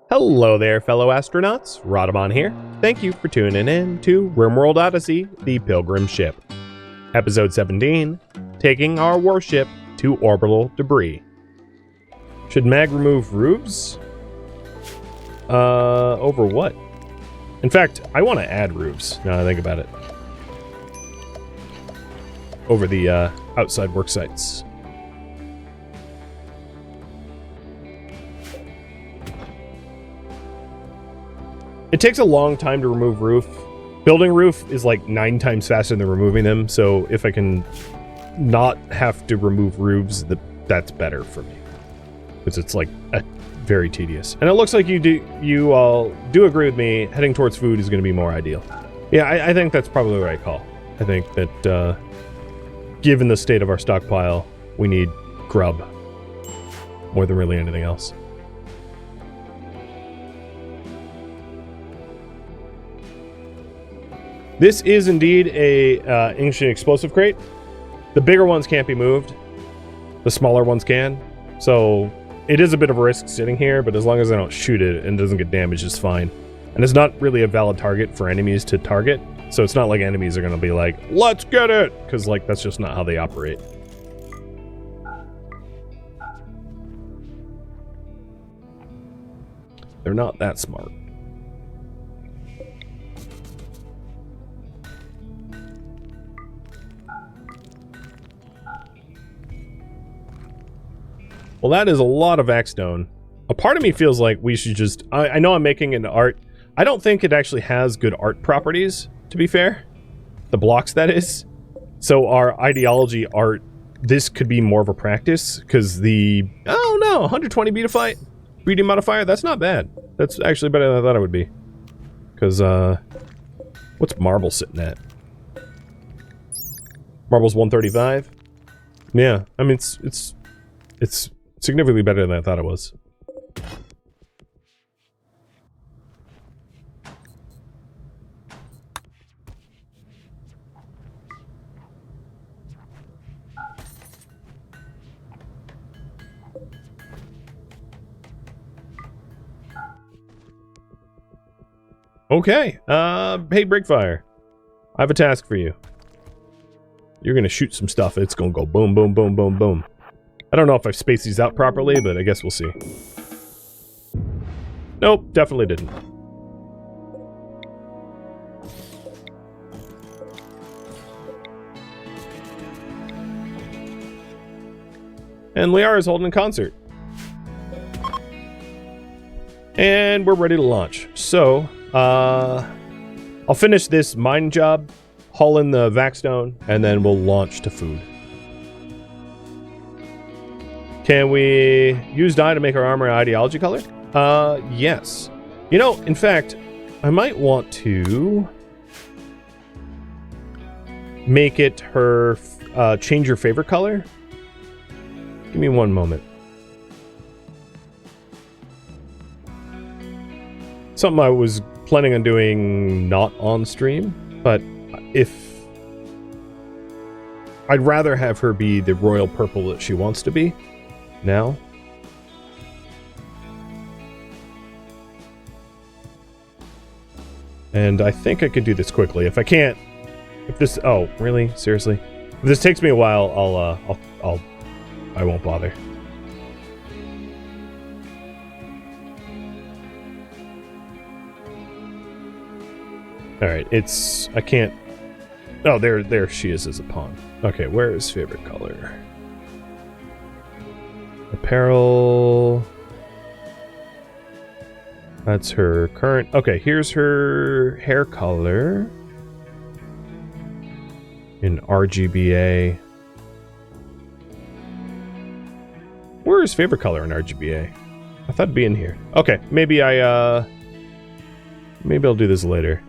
Hello there, fellow astronauts. Rhadamant here. Thank you for tuning in to RimWorld Odyssey, the Pilgrim ship. Episode 17, taking our warship to orbital debris. Should mag remove roofs? Over what? In fact, I want to add roofs, now I think about it. Over the outside work sites. It takes a long time to remove roof. Building roof is like 9 times faster than removing them, so if I can not have to remove roofs, that's better for me. Because it's like very tedious. And it looks like you all do agree with me, heading towards food is going to be more ideal. Yeah, I think that's probably the right call. I think that given the state of our stockpile, we need grub more than really anything else. This is indeed a ancient explosive crate. The bigger ones can't be moved. The smaller ones can. So it is a bit of a risk sitting here, but as long as I don't shoot it and it doesn't get damaged, it's fine. And it's not really a valid target for enemies to target. So it's not like enemies are going to be like, let's get it! Because like that's just not how they operate. They're not that smart. Well, that is a lot of Axstone. A part of me feels like we should just... I know I'm making an art. I don't think it actually has good art properties, to be fair. The blocks, that is. So our ideology art, this could be more of a practice, because the... Oh no, 120 betaflight reading modifier, that's not bad. That's actually better than I thought it would be. Because, what's marble sitting at? Marble's 135. Yeah, I mean, it's significantly better than I thought it was. Okay, hey Breakfire. I have a task for you. You're gonna shoot some stuff, it's gonna go boom, boom, boom, boom, boom. I don't know if I've spaced these out properly, but I guess we'll see. Nope, definitely didn't. And Liara is holding a concert. And we're ready to launch. So, I'll finish this mine job, haul in the Vaxstone, and then we'll launch to food. Can we use dye to make our armor ideology color? Yes. You know, in fact, I might want to make it her, change your favorite color. Give me one moment. Something I was planning on doing not on stream, but if... I'd rather have her be the royal purple that she wants to be. Now. And I think I could do this quickly. If I can't, if this, oh, really? Seriously? If this takes me a while, I won't bother. Alright, I can't, oh, there she is as a pawn. Okay, where is favorite color? Apparel. That's her current. Okay, here's her hair color in RGBA. Where is favorite color in RGBA? I thought it'd be in here. Okay, maybe I'll do this later.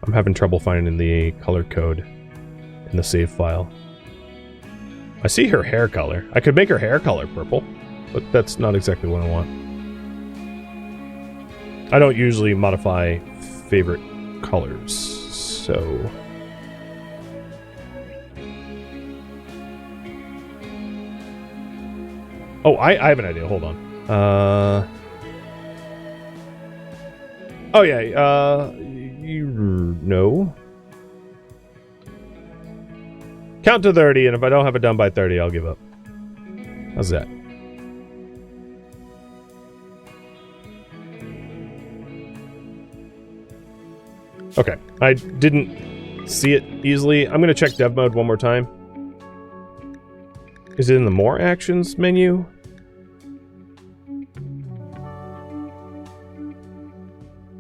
I'm having trouble finding the color code in the save file. I see her hair color. I could make her hair color purple, but that's not exactly what I want. I don't usually modify favorite colors, so... Oh, I have an idea. Hold on. Oh yeah, you no. Count to 30, and if I don't have it done by 30, I'll give up. How's that? Okay, I didn't see it easily. I'm gonna check dev mode one more time. Is it in the more actions menu?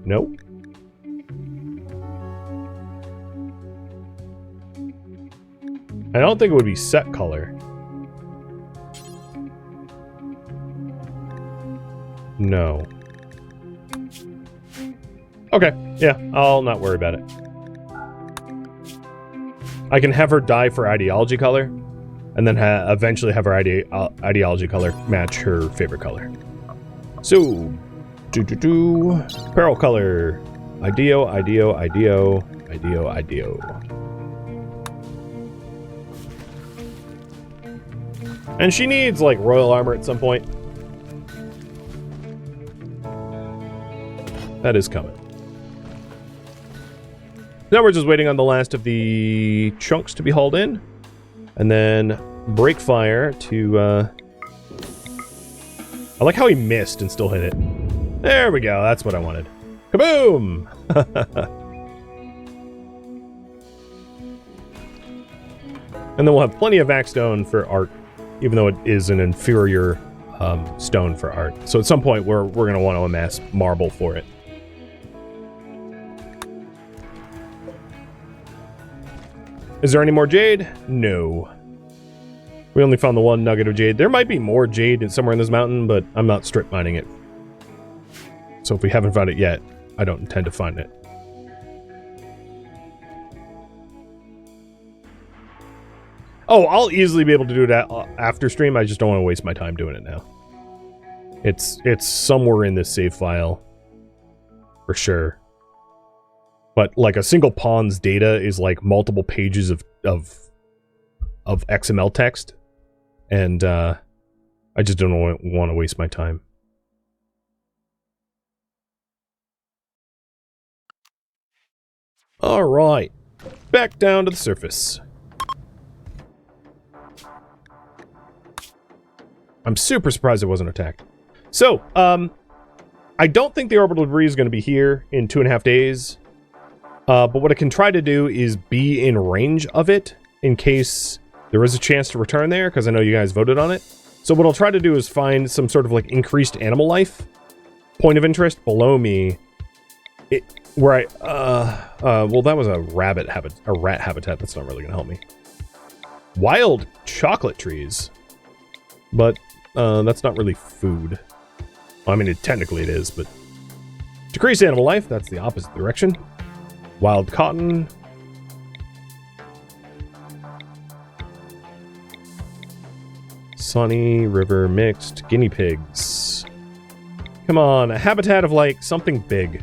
Nope. I don't think it would be set color. No. Okay, yeah, I'll not worry about it. I can have her die for ideology color, and then eventually have her ideology color match her favorite color. So, peril color. Ideo. And she needs, like, royal armor at some point. That is coming. Now we're just waiting on the last of the chunks to be hauled in. And then break fire to, I like how he missed and still hit it. There we go, that's what I wanted. Kaboom! And then we'll have plenty of Vaxstone for art, even though it is an inferior stone for art. So at some point we're going to want to amass marble for it. Is there any more jade? No. We only found the one nugget of jade. There might be more jade somewhere in this mountain, but I'm not strip mining it. So if we haven't found it yet, I don't intend to find it. Oh, I'll easily be able to do that after stream. I just don't want to waste my time doing it now. It's somewhere in this save file. For sure. But like a single pawn's data is like multiple pages of XML text. And I just don't want to waste my time. Alright. Back down to the surface. I'm super surprised it wasn't attacked. So, I don't think the orbital debris is going to be here in 2.5 days. But what I can try to do is be in range of it in case there is a chance to return there, because I know you guys voted on it. So what I'll try to do is find some sort of like increased animal life point of interest below me, where well, that was a rat habitat. That's not really gonna help me. Wild chocolate trees, but that's not really food. Well, I mean, technically it is, but decrease animal life. That's the opposite direction. Wild cotton. Sunny river mixed guinea pigs. Come on, a habitat of like something big.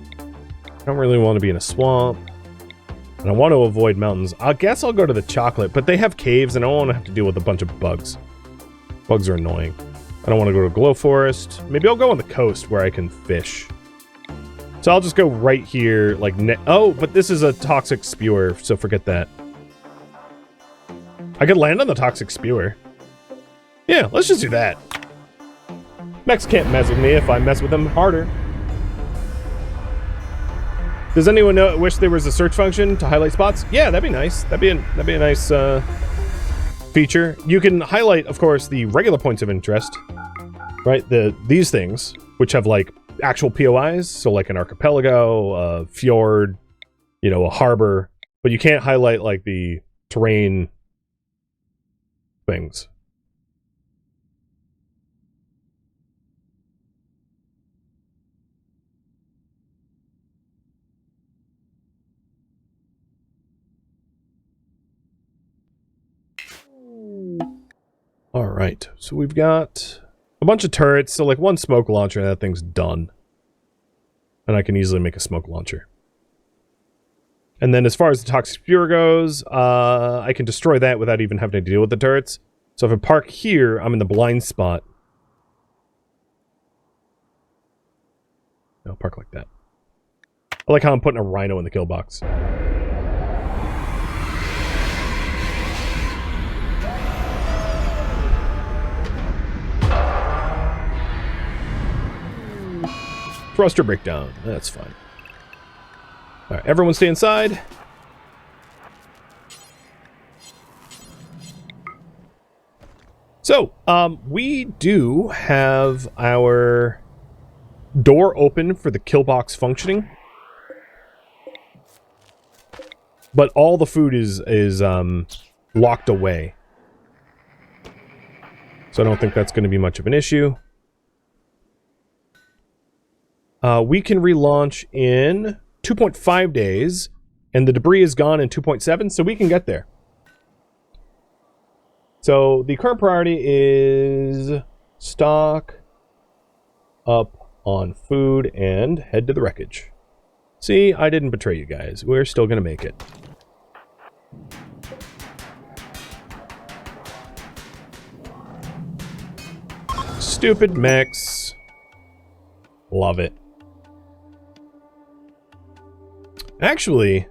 I don't really want to be in a swamp. And I want to avoid mountains. I guess I'll go to the chocolate, but they have caves and I don't want to have to deal with a bunch of bugs. Bugs are annoying. I don't want to go to Glow Forest. Maybe I'll go on the coast where I can fish. So I'll just go right here, like, oh, but this is a toxic spewer, so forget that. I could land on the toxic spewer. Yeah, let's just do that. Mechs can't mess with me if I mess with them harder. Does anyone wish there was a search function to highlight spots? Yeah, that'd be nice. That'd be a nice feature. You can highlight, of course, the regular points of interest, right? These things, which have like actual POIs, so like an archipelago, a fjord, you know, a harbor, but you can't highlight like the terrain things. All right, so we've got a bunch of turrets, so like one smoke launcher, and that thing's done. And I can easily make a smoke launcher. And then as far as the toxic spewer goes, I can destroy that without even having to deal with the turrets. So if I park here, I'm in the blind spot. No, park like that. I like how I'm putting a rhino in the kill box. Thruster breakdown. That's fine. Alright, everyone stay inside. So, we do have our door open for the kill box functioning. But all the food is locked away. So I don't think that's going to be much of an issue. We can relaunch in 2.5 days, and the debris is gone in 2.7, so we can get there. So the current priority is stock up on food and head to the wreckage. See, I didn't betray you guys. We're still going to make it. Stupid mechs. Love it. Actually,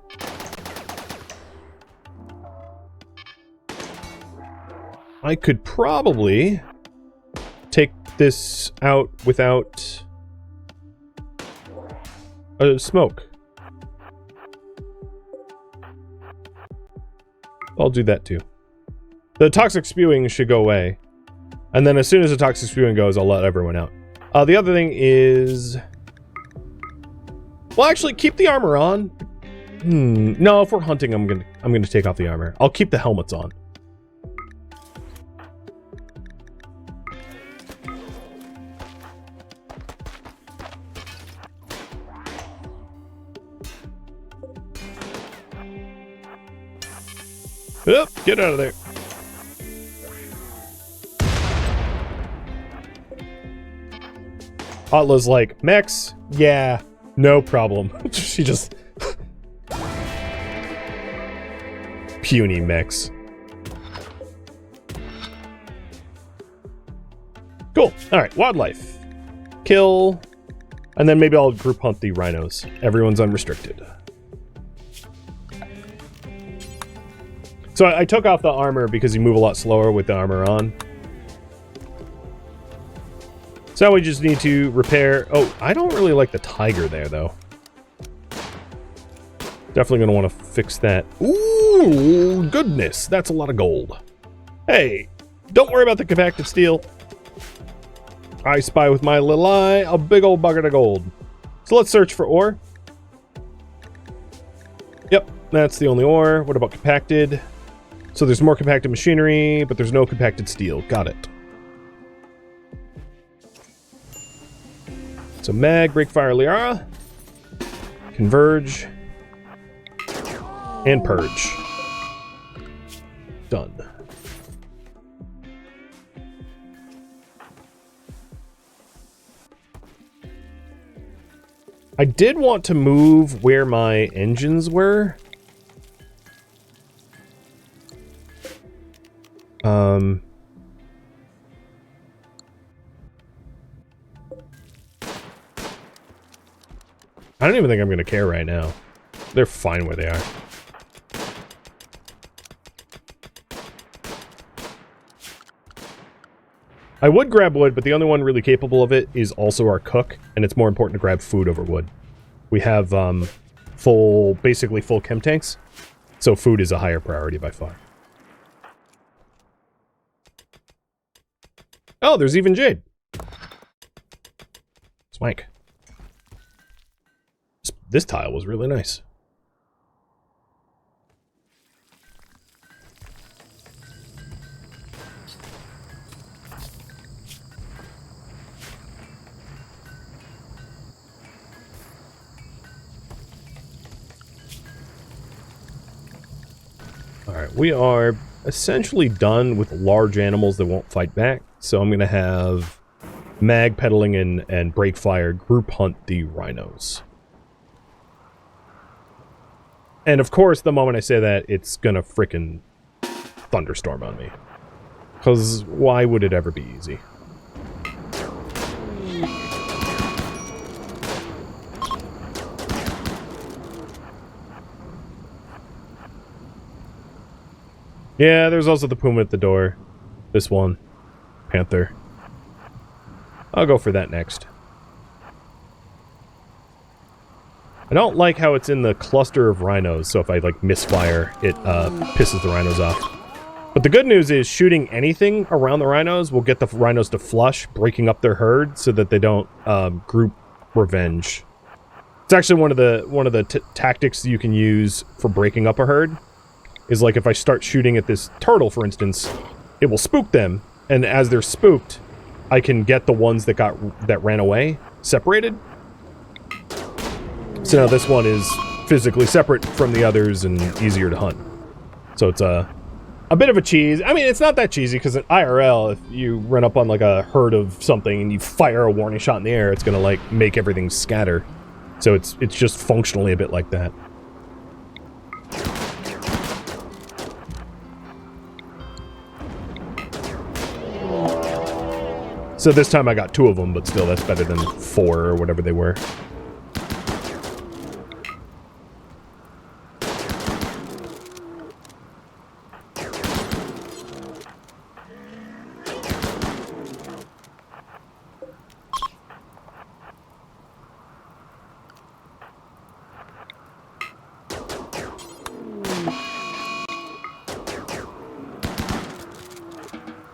I could probably take this out without smoke. I'll do that too. The toxic spewing should go away. And then as soon as the toxic spewing goes, I'll let everyone out. The other thing is... Well, actually, keep the armor on. No, if we're hunting, I'm gonna take off the armor. I'll keep the helmets on. Oh, get out of there. Atla's like, mechs? Yeah, no problem. She just... Puny mechs. Cool. Alright, wildlife. Kill. And then maybe I'll group hunt the rhinos. Everyone's unrestricted. So I took off the armor because you move a lot slower with the armor on. So now we just need to repair... Oh, I don't really like the tiger there, though. Definitely going to want to fix that. Ooh, goodness. That's a lot of gold. Hey, don't worry about the compacted steel. I spy with my little eye a big old bucket of gold. So let's search for ore. Yep, that's the only ore. What about compacted? So there's more compacted machinery, but there's no compacted steel. Got it. So mag, breakfire, Liara. Converge. And purge. Done. I did want to move where my engines were. I don't even think I'm going to care right now. They're fine where they are. I would grab wood, but the only one really capable of it is also our cook, and it's more important to grab food over wood. We have basically full chem tanks, so food is a higher priority by far. Oh, there's even Jade. Swank. This tile was really nice. Alright, we are essentially done with large animals that won't fight back, so I'm going to have mag pedaling and break fire group hunt the rhinos. And of course, the moment I say that, it's gonna frickin' thunderstorm on me. Because why would it ever be easy? Yeah, there's also the puma at the door. This one. Panther. I'll go for that next. I don't like how it's in the cluster of rhinos, so if I, like, misfire, it pisses the rhinos off. But the good news is shooting anything around the rhinos will get the rhinos to flush, breaking up their herd so that they don't group revenge. It's actually one of the tactics you can use for breaking up a herd. Is like if I start shooting at this turtle, for instance, it will spook them, and as they're spooked, I can get the ones that ran away separated. So now this one is physically separate from the others and easier to hunt. So it's a bit of a cheese. I mean, it's not that cheesy because in IRL, if you run up on like a herd of something and you fire a warning shot in the air, it's gonna like make everything scatter. So it's just functionally a bit like that. So this time I got 2 of them, but still that's better than 4 or whatever they were.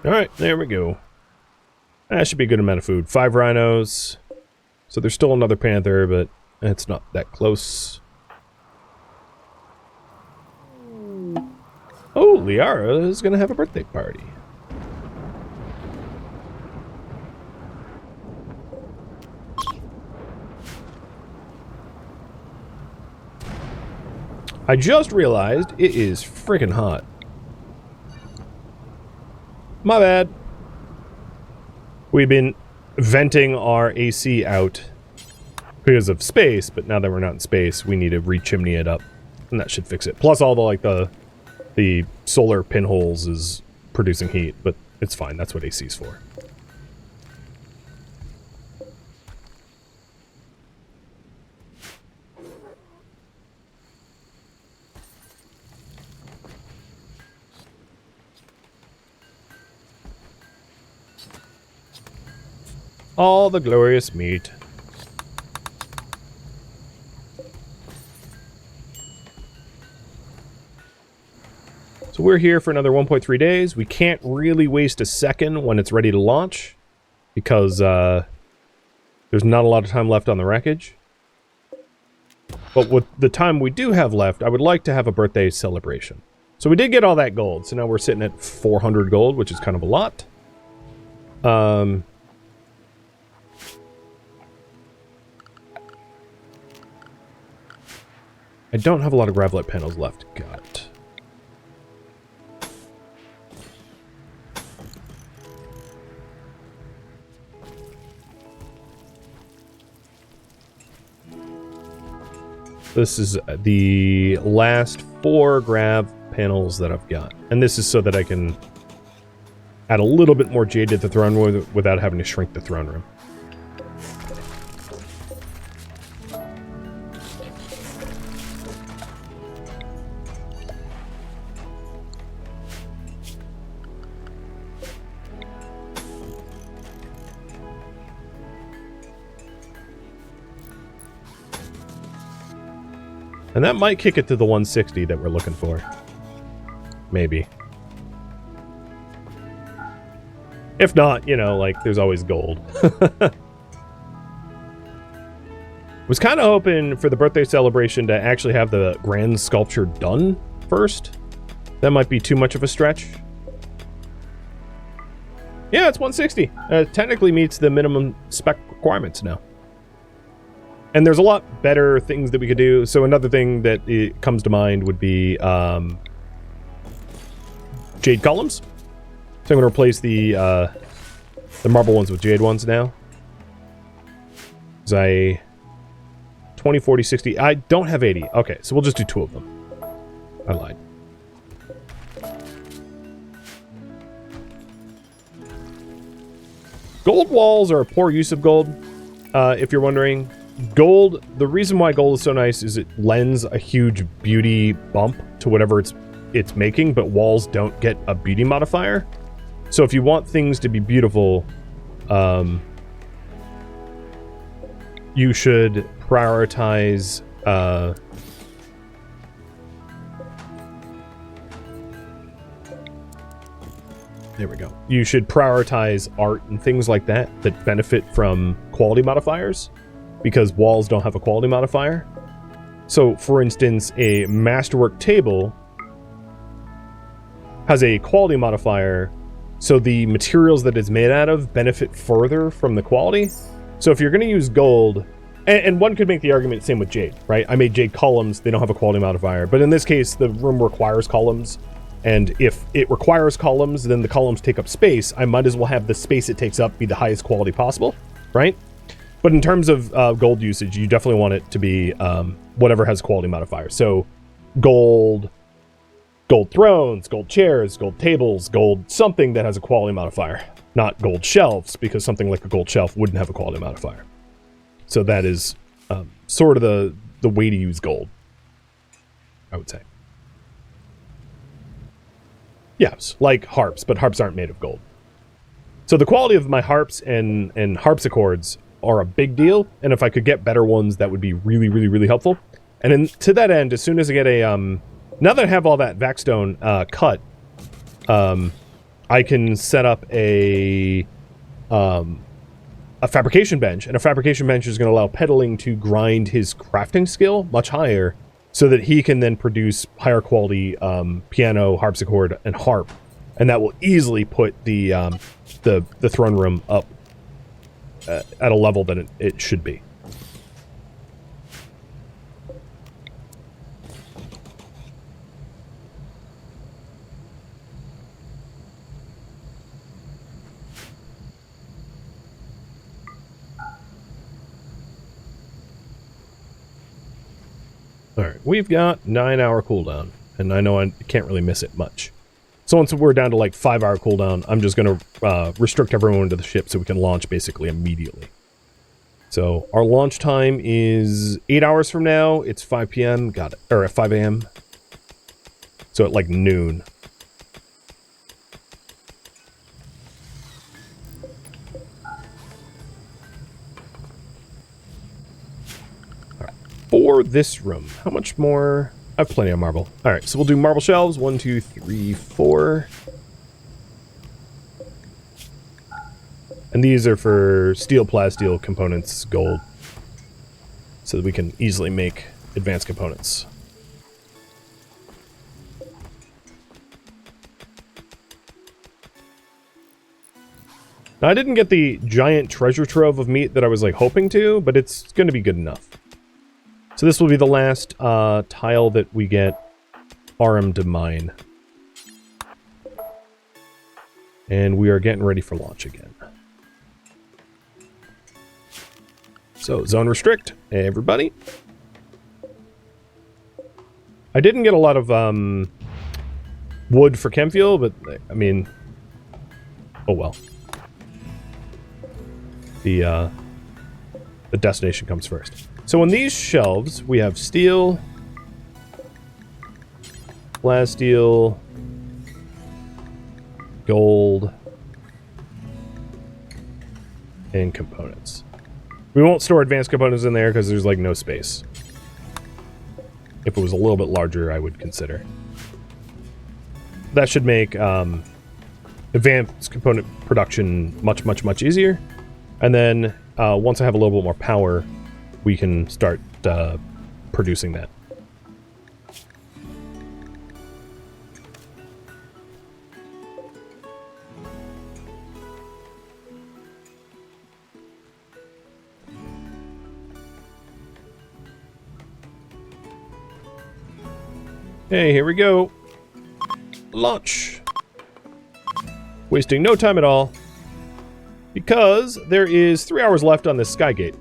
Alright, there we go. That should be a good amount of food. 5 rhinos. So there's still another panther, but it's not that close. Oh, Liara is going to have a birthday party. I just realized it is freaking hot. My bad. We've been venting our AC out because of space, but now that we're not in space, we need to re-chimney it up, and that should fix it. Plus, all the like the solar pinholes is producing heat, but it's fine. That's what AC is for. All the glorious meat. So we're here for another 1.3 days. We can't really waste a second when it's ready to launch because there's not a lot of time left on the wreckage. But with the time we do have left, I would like to have a birthday celebration. So we did get all that gold. So now we're sitting at 400 gold, which is kind of a lot. I don't have a lot of gravelite panels left. God. This is the last 4 grav panels that I've got. And this is so that I can add a little bit more jade to the throne room without having to shrink the throne room. And that might kick it to the 160 that we're looking for. Maybe. If not, you know, like, there's always gold. Was kind of hoping for the birthday celebration to actually have the grand sculpture done first. That might be too much of a stretch. Yeah, it's 160. Technically meets the minimum spec requirements now. And there's a lot better things that we could do. So another thing that comes to mind would be jade columns. So I'm going to replace the marble ones with jade ones now. Because I 20, 40, 60. I don't have 80. Okay, so we'll just do 2 of them. I lied. Gold walls are a poor use of gold, if you're wondering. Gold, the reason why gold is so nice is it lends a huge beauty bump to whatever it's it's making, but walls don't get a beauty modifier. So if you want things to be beautiful, you should prioritize there we go. You should prioritize art and things like that that benefit from quality modifiers, because walls don't have a quality modifier. So, for instance, a masterwork table has a quality modifier, so the materials that it's made out of benefit further from the quality. So if you're going to use gold, and one could make the argument, same with jade, right? I made jade columns, they don't have a quality modifier, but in this case, the room requires columns. And if it requires columns, then the columns take up space. I might as well have the space it takes up be the highest quality possible, right? But in terms of gold usage, you definitely want it to be whatever has quality modifier. So gold thrones, gold chairs, gold tables, gold something that has a quality modifier. Not gold shelves, because something like a gold shelf wouldn't have a quality modifier. So that is sort of the way to use gold, I would say. Yes, like harps, but harps aren't made of gold. So the quality of my harps and harpsichords are a big deal, and if I could get better ones, that would be really, really, really helpful. And to that end, as soon as I get a now that I have all that vaxstone cut, I can set up a fabrication bench, and a fabrication bench is going to allow Pedaling to grind his crafting skill much higher, so that he can then produce higher quality piano, harpsichord, and harp, and that will easily put the throne room up at a level that it should be. Alright, we've got 9-hour cooldown, and I know I can't really miss it much. So once we're down to like 5-hour cooldown, I'm just going to restrict everyone to the ship so we can launch basically immediately. So our launch time is 8 hours from now. It's 5 p.m. Got it. Or at 5 a.m. So at like noon. For this room, how much more? I have plenty of marble. All right, so we'll do marble shelves. 1, 2, 3, 4. And these are for steel, plasteel components, gold, so that we can easily make advanced components. Now, I didn't get the giant treasure trove of meat that I was like hoping to, but it's going to be good enough. So this will be the last tile that we get Arum to mine. And we are getting ready for launch again. So, zone restrict, everybody. I didn't get a lot of wood for chem fuel, but, I mean, oh well. The destination comes first. So on these shelves, we have steel, plasteel, gold, and components. We won't store advanced components in there because there's like no space. If it was a little bit larger, I would consider. That should make advanced component production much, much, much easier. And then once I have a little bit more power, we can start producing that. Hey, here we go. Launch. Wasting no time at all, because there is 3 hours left on this Skygate.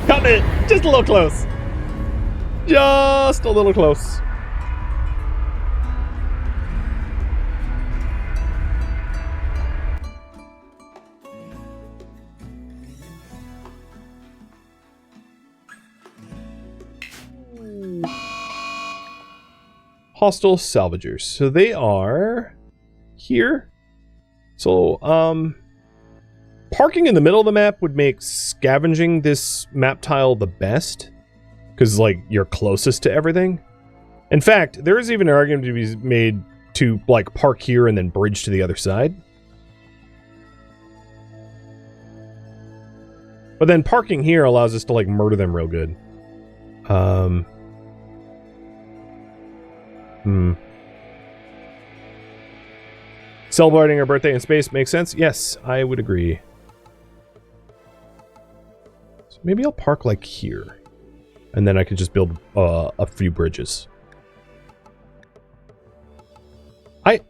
Got it! Just a little close. Just a little close. Hostile salvagers. So they are here. So, parking in the middle of the map would make scavenging this map tile the best. Because, like, you're closest to everything. In fact, there is even an argument to be made to, like, park here and then bridge to the other side. But then parking here allows us to, like, murder them real good. Celebrating our birthday in space makes sense? Yes, I would agree. So maybe I'll park, like, here. And then I could just build a few bridges. I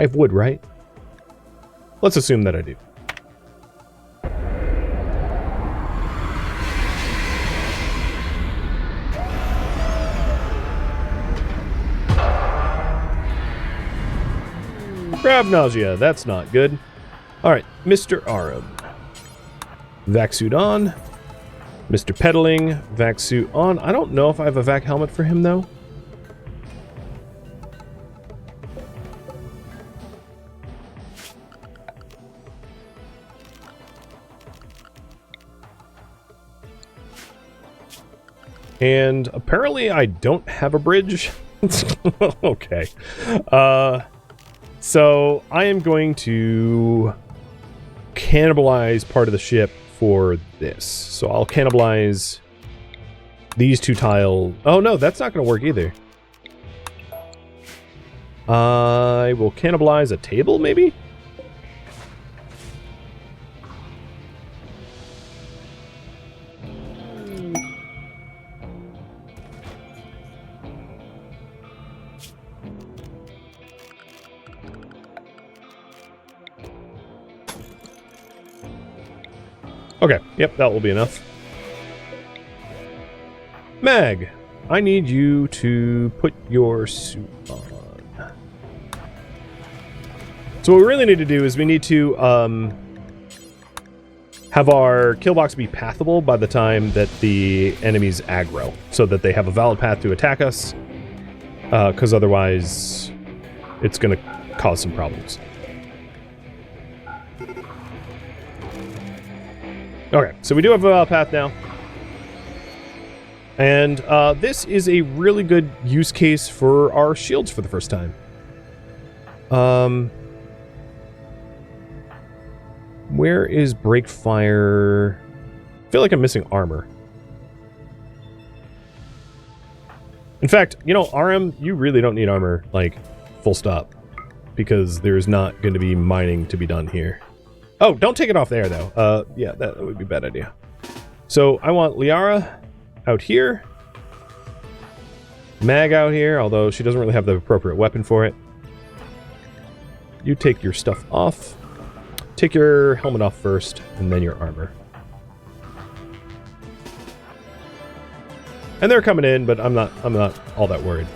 have wood, right? Let's assume that I do. Grab nausea, that's not good. Alright, Mr. Arum. Vac suit on. Mr. Pedaling, vac suit on. I don't know if I have a vac helmet for him, though. And apparently I don't have a bridge. Okay. So I am going to cannibalize part of the ship for this. So I'll cannibalize these two tiles. Oh no, that's not going to work either. I will cannibalize a table, maybe? Okay, yep, that will be enough. Mag, I need you to put your suit on. So what we really need to do is we need to have our kill box be pathable by the time that the enemies aggro, so that they have a valid path to attack us, because otherwise it's going to cause some problems. Okay, so we do have a valid path now. And this is a really good use case for our shields for the first time. Where is break fire? I feel like I'm missing armor. In fact, you know, RM, you really don't need armor, like, full stop. Because there's not going to be mining to be done here. Oh, don't take it off there, though. Yeah, that would be a bad idea. So, I want Liara out here. Mag out here, although she doesn't really have the appropriate weapon for it. You take your stuff off. Take your helmet off first, and then your armor. And they're coming in, but I'm not all that worried.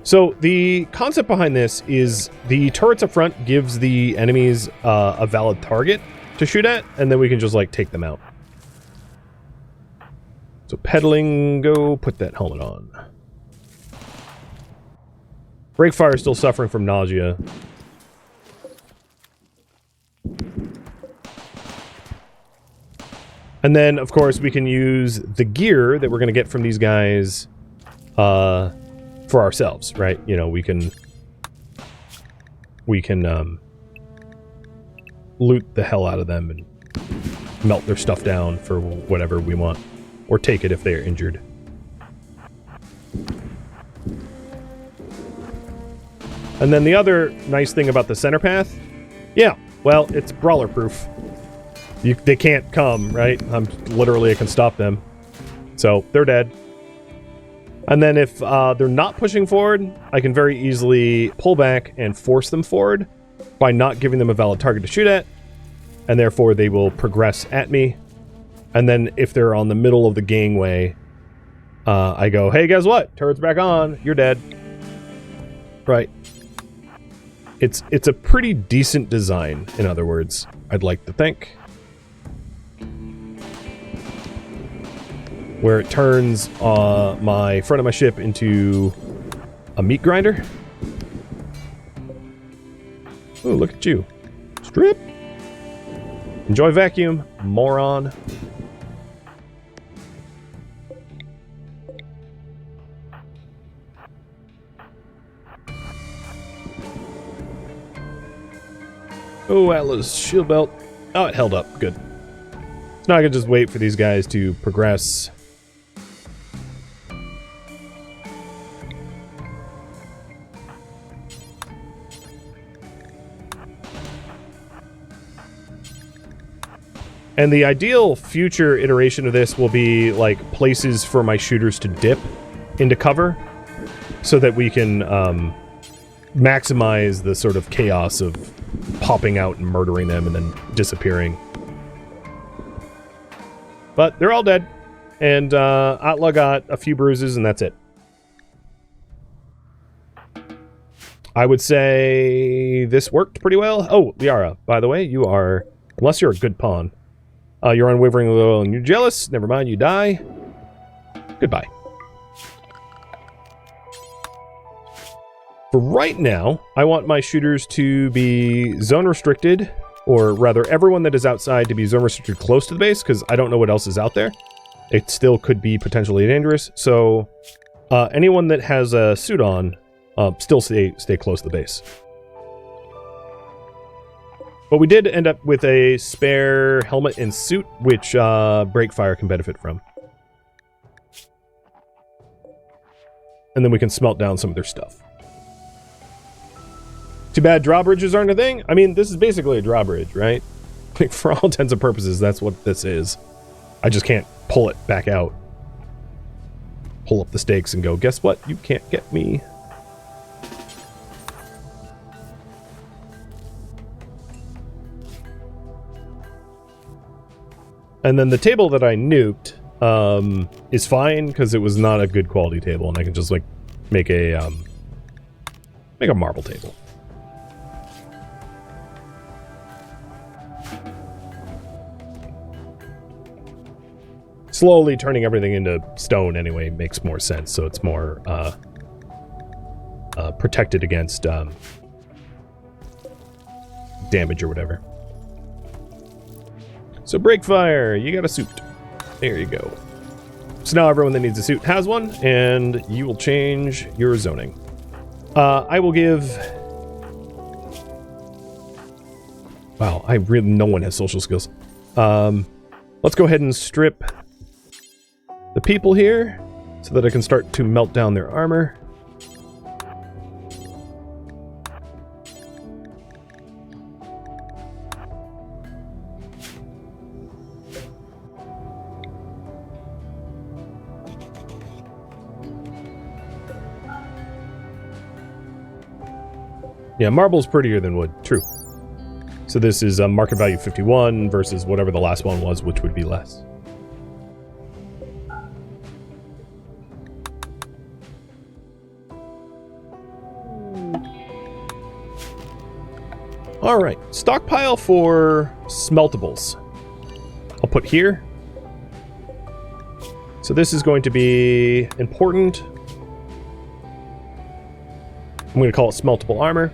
So the concept behind this is the turrets up front gives the enemies a valid target to shoot at, and then we can just, like, take them out. So pedaling, go put that helmet on. Breakfire is still suffering from nausea. And then, of course, we can use the gear that we're going to get from these guys for ourselves, right? You know, we can loot the hell out of them and melt their stuff down for whatever we want. Or take it if they are injured. And then the other nice thing about the center path, yeah, well, it's brawler proof. They can't come, right? I can stop them. So, they're dead. And then if they're not pushing forward, I can very easily pull back and force them forward by not giving them a valid target to shoot at. And therefore, they will progress at me. And then if they're on the middle of the gangway, I go, hey, guess what? Turret's back on. You're dead. Right. It's a pretty decent design, in other words, I'd like to think. Where it turns my front of my ship into a meat grinder. Oh, look at you. Strip! Enjoy vacuum, moron. Oh, Atlas shield belt. Oh, it held up. Good. So now I can just wait for these guys to progress. And the ideal future iteration of this will be like places for my shooters to dip into cover so that we can maximize the sort of chaos of popping out and murdering them and then disappearing. But they're all dead. And Atla got a few bruises and that's it. I would say this worked pretty well. Oh, Liara, by the way, you are, unless you're a good pawn, you're unwavering loyal and you're jealous. Never mind, you die. Goodbye. For right now, I want my shooters to be zone restricted, or rather everyone that is outside to be zone restricted close to the base, because I don't know what else is out there. It still could be potentially dangerous, so anyone that has a suit on, still stay close to the base. But we did end up with a spare helmet and suit, which Breakfire can benefit from. And then we can smelt down some of their stuff. Too bad drawbridges aren't a thing. I mean, this is basically a drawbridge, right? Like, for all intents and purposes, that's what this is. I just can't pull it back out. Pull up the stakes and go, guess what? You can't get me. And then the table that I nuked is fine because it was not a good quality table, and I can just like make a marble table. Slowly turning everything into stone anyway makes more sense, so it's more protected against damage or whatever. So Breakfire, you got a suit. There you go. So now everyone that needs a suit has one, and you will change your zoning. I will give... Wow, no one has social skills. Let's go ahead and strip the people here so that I can start to melt down their armor. Yeah, marble's prettier than wood. True. So this is market value 51 versus whatever the last one was, which would be less. All right, stockpile for smeltables. I'll put here. So this is going to be important. I'm going to call it smeltable armor.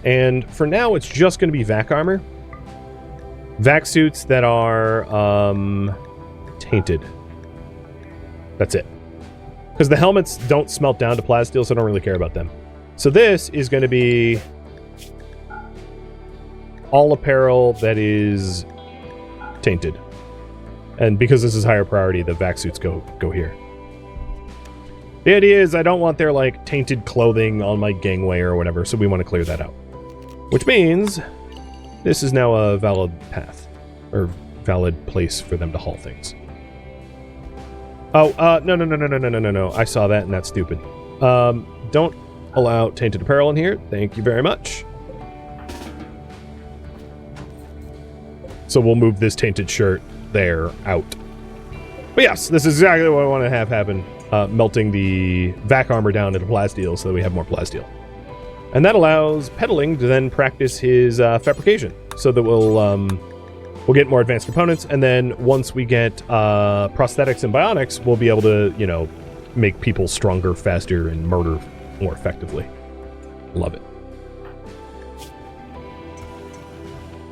And for now, it's just going to be vac armor. Vac suits that are tainted. That's it. Because the helmets don't smelt down to plasteel, so I don't really care about them. So this is going to be all apparel that is tainted. And because this is higher priority, the vac suits go here. The idea is I don't want their, like, tainted clothing on my gangway or whatever, so we want to clear that out. Which means this is now a valid path, or valid place for them to haul things. Oh, no. I saw that, and that's stupid. Don't allow tainted apparel in here. Thank you very much. So we'll move this tainted shirt there out. But yes, this is exactly what I want to have happen. Melting the vac armor down into plasteel so that we have more plasteel. And that allows Pedaling to then practice his fabrication, so that we'll get more advanced components, and then once we get prosthetics and bionics, we'll be able to, you know, make people stronger, faster, and murder more effectively. Love it.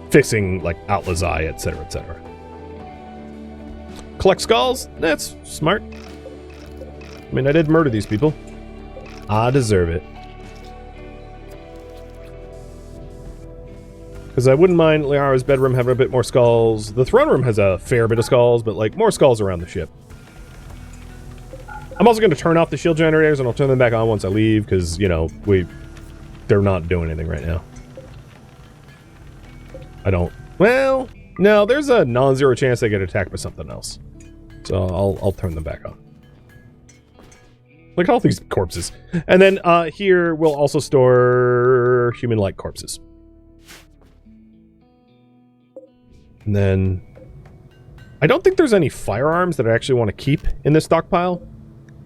Fixing, like, Atla's Eye, etc., etc. Collect skulls? That's smart. I mean, I did murder these people. I deserve it. Because I wouldn't mind Liara's bedroom having a bit more skulls. The throne room has a fair bit of skulls, but, like, more skulls around the ship. I'm also going to turn off the shield generators, and I'll turn them back on once I leave, because, you know, they're not doing anything right now. I don't... Well, no, there's a non-zero chance they get attacked by something else. So I'll turn them back on. Look at all these corpses. And then here we'll also store human-like corpses. And then I don't think there's any firearms that I actually want to keep in this stockpile.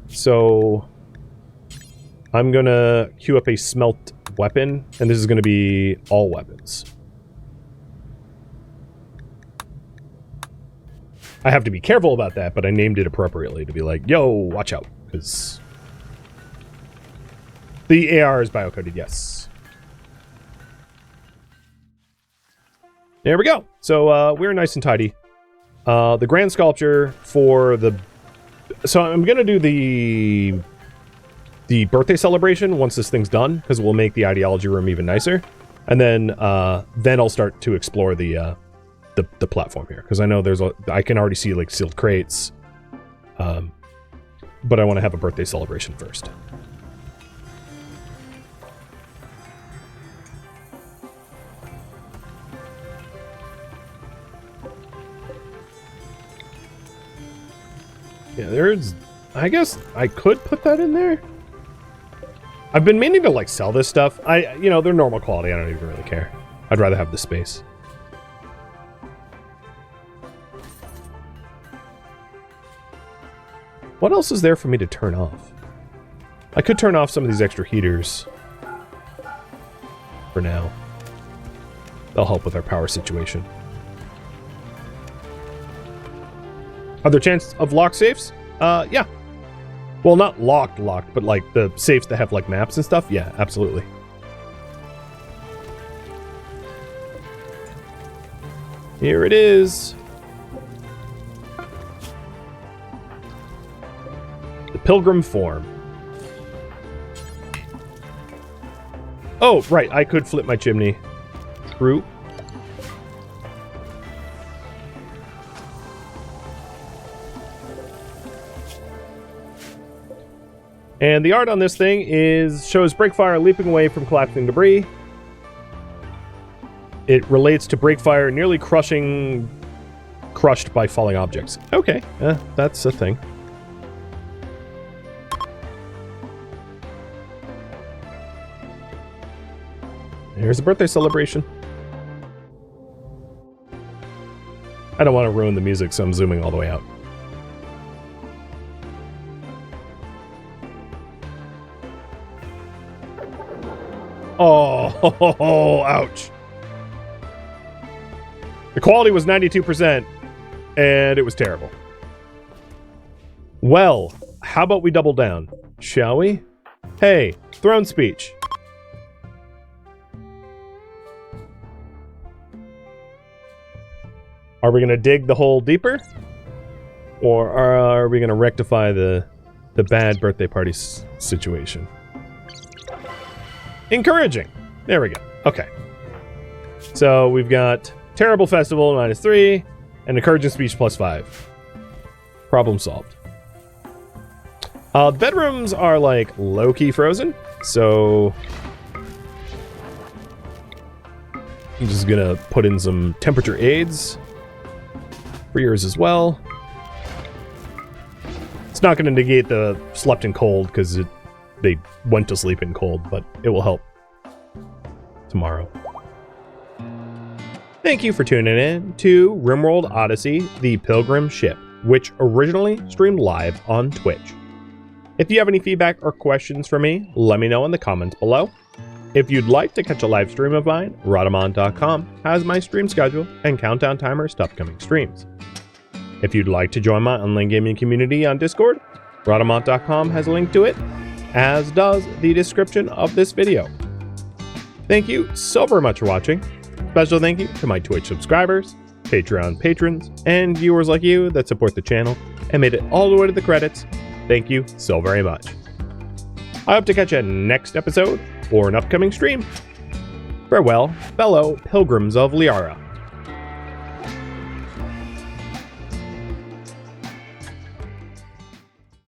So I'm going to queue up a smelt weapon, and this is going to be all weapons. I have to be careful about that, but I named it appropriately to be like, yo, watch out, because the AR is biocoded, yes. There we go. So we're nice and tidy. The grand sculpture for the... So I'm going to do the birthday celebration once this thing's done, because we'll make the ideology room even nicer. And then I'll start to explore the platform here, because I know I can already see, like, sealed crates. But I want to have a birthday celebration first. Yeah, I guess I could put that in there. I've been meaning to, like, sell this stuff. You know, they're normal quality. I don't even really care. I'd rather have the space. What else is there for me to turn off? I could turn off some of these extra heaters for now. They'll help with our power situation. Are there chances of locked safes? Yeah. Well, not locked, but like the safes that have like maps and stuff? Yeah, absolutely. Here it is. The Pilgrim form. Oh, right, I could flip my chimney. True. And the art on this thing shows Breakfire leaping away from collapsing debris. It relates to Breakfire nearly crushed by falling objects. Okay, that's a thing. Here's a birthday celebration. I don't want to ruin the music, so I'm zooming all the way out. Oh, ouch. The quality was 92%, and it was terrible. Well, how about we double down, shall we? Hey, throne speech. Are we going to dig the hole deeper? Or are we going to rectify the bad birthday party situation? Encouraging. There we go. Okay. So we've got terrible festival -3 and encouraging speech +5. Problem solved. The bedrooms are like low-key frozen, so I'm just gonna put in some temperature aids for yours as well. It's not gonna negate the slept in cold because they went to sleep in cold, but it will help tomorrow. Thank you for tuning in to RimWorld Odyssey, the Pilgrim ship, which originally streamed live on Twitch. If you have any feedback or questions for me, let me know in the comments below. If you'd like to catch a live stream of mine, Rhadamant.com has my stream schedule and countdown timers to upcoming streams. If you'd like to join my online gaming community on Discord, Rhadamant.com has a link to it, as does the description of this video. Thank you so very much for watching. Special thank you to my Twitch subscribers, Patreon patrons, and viewers like you that support the channel and made it all the way to the credits. Thank you so very much. I hope to catch you next episode or an upcoming stream. Farewell, fellow pilgrims of Liara.